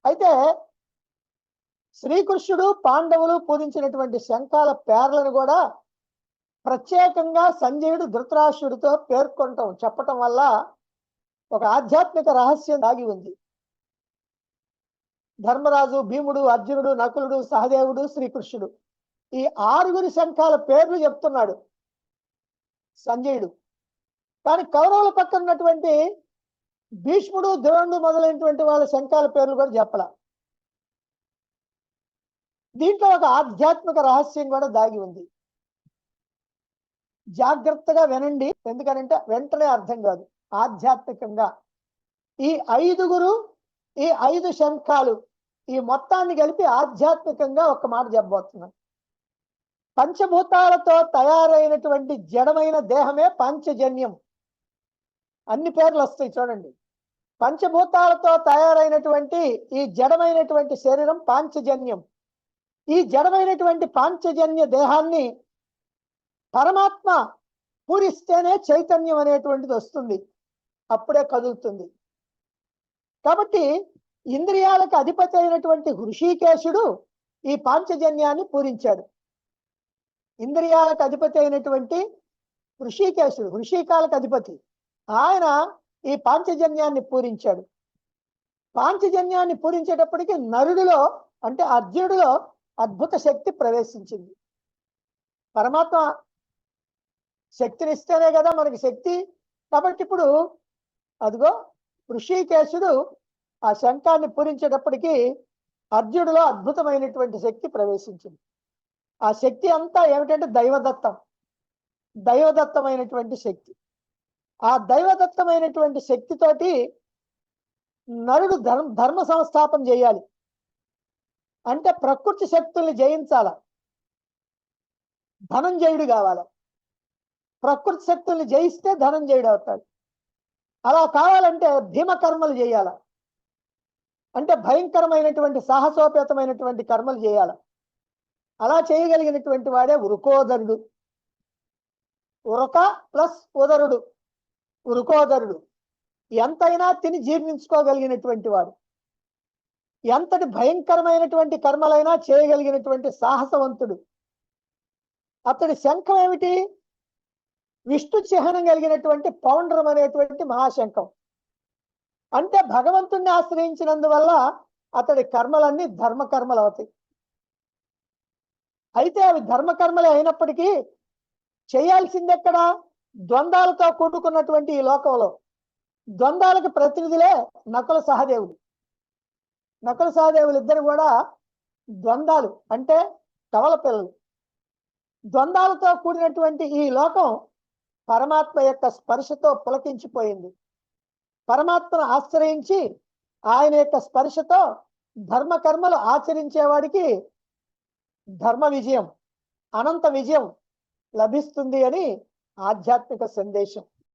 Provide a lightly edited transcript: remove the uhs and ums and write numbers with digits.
అయితే శ్రీకృష్ణుడు పాండవులు పూజించినటువంటి శంఖాల పేర్లను కూడా ప్రత్యేకంగా సంజయుడు ధృతరాష్ట్రుడితో పేర్కొనటం చెప్పటం వల్ల ఒక ఆధ్యాత్మిక రహస్యం దాగి ఉంది. ధర్మరాజు, భీముడు, అర్జునుడు, నకులుడు, సహదేవుడు, శ్రీకృష్ణుడు ఈ 6 శంఖాల పేర్లు చెప్తున్నాడు సంజయుడు. కానీ కౌరవుల పక్కన ఉన్నటువంటి భీష్ముడు, ద్రోణుడు మొదలైనటువంటి వాళ్ళ శంఖాల పేర్లు కూడా చెప్పాల. దీంట్లో ఒక ఆధ్యాత్మిక రహస్యం కూడా దాగి ఉంది. జాగ్రత్తగా వినండి, ఎందుకనంటే వెంటనే అర్థం కాదు. ఆధ్యాత్మికంగా ఈ 5 ఈ 5 శంఖాలు ఈ మొత్తాన్ని కలిపి ఆధ్యాత్మికంగా ఒక మాట చెప్పబోతున్నాను. పంచభూతాలతో తయారైనటువంటి జడమైన దేహమే పాంచజన్యం. అన్ని పేర్లు వస్తాయి చూడండి. పంచభూతాలతో తయారైనటువంటి ఈ జడమైనటువంటి శరీరం పాంచజన్యం. ఈ జడమైనటువంటి పాంచజన్య దేహాన్ని పరమాత్మ పూరిస్తేనే చైతన్యం అనేటువంటిది వస్తుంది, అప్పుడే కదులుతుంది. కాబట్టి ఇంద్రియాలకు అధిపతి అయినటువంటి హృషికేశుడు ఈ పాంచజన్యాన్ని పూరించాడు. ఇంద్రియాలకు అధిపతి అయినటువంటి హృషికేశుడు, హృషికాలకు అధిపతి, ఆయన ఈ పాంచజన్యాన్ని పూరించాడు. పాంచజన్యాన్ని పూరించేటప్పటికి నరుడిలో అంటే అర్జునుడిలో అద్భుత శక్తి ప్రవేశించింది. పరమాత్మ శక్తినిస్తేనే కదా మనకి శక్తి. కాబట్టి ఇప్పుడు అదిగో హృషికేశుడు ఆ శంఖాన్ని పూరించేటప్పటికి అర్జునుడిలో అద్భుతమైనటువంటి శక్తి ప్రవేశించింది. ఆ శక్తి అంతా ఏమిటంటే దైవదత్తం, దైవదత్తమైనటువంటి శక్తి. ఆ దైవదత్తమైనటువంటి శక్తితోటి నరుడు ధర్మ సంస్థాపన చేయాలి అంటే ప్రకృతి శక్తుల్ని జయించాల, ధనంజయుడు కావాలి. ప్రకృతి శక్తుల్ని జయిస్తే ధనంజయుడు అవుతాడు. అలా కావాలంటే భీమకర్మలు చేయాల, అంటే భయంకరమైనటువంటి సాహసోపేతమైనటువంటి కర్మలు చేయాల. అలా చేయగలిగినటువంటి వాడే ఉరుకోదరుడు. ఉరక ప్లస్ ఉదరుడు, ఉరుకోదరుడు. ఎంతైనా తిని జీర్ణించుకోగలిగినటువంటి వాడు, ఎంతటి భయంకరమైనటువంటి కర్మలైనా చేయగలిగినటువంటి సాహసవంతుడు. అతడి శంఖం ఏమిటి? విష్ణు చిహ్నం కలిగినటువంటి పౌండ్రం అనేటువంటి మహాశంఖం. అంటే భగవంతుణ్ణి ఆశ్రయించినందువల్ల అతడి కర్మలన్నీ ధర్మకర్మలు అవుతాయి. అయితే అవి ధర్మకర్మలే అయినప్పటికీ చేయాల్సింది ఎక్కడ? ద్వంద్వాలతో కూడుకున్నటువంటి ఈ లోకంలో. ద్వంద్వాలకు ప్రతినిధులే నకుల సహదేవులు. నకుల సహదేవులు ఇద్దరు కూడా ద్వంద్వాలు అంటే కవల పిల్లలు. ద్వంద్వాలతో కూడినటువంటి ఈ లోకం పరమాత్మ యొక్క స్పర్శతో పులకించిపోయింది. పరమాత్మను ఆశ్రయించి ఆయన యొక్క స్పర్శతో ధర్మకర్మలు ఆచరించేవాడికి ధర్మ విజయం, అనంత విజయం లభిస్తుంది అని ఆధ్యాత్మిక సందేశం.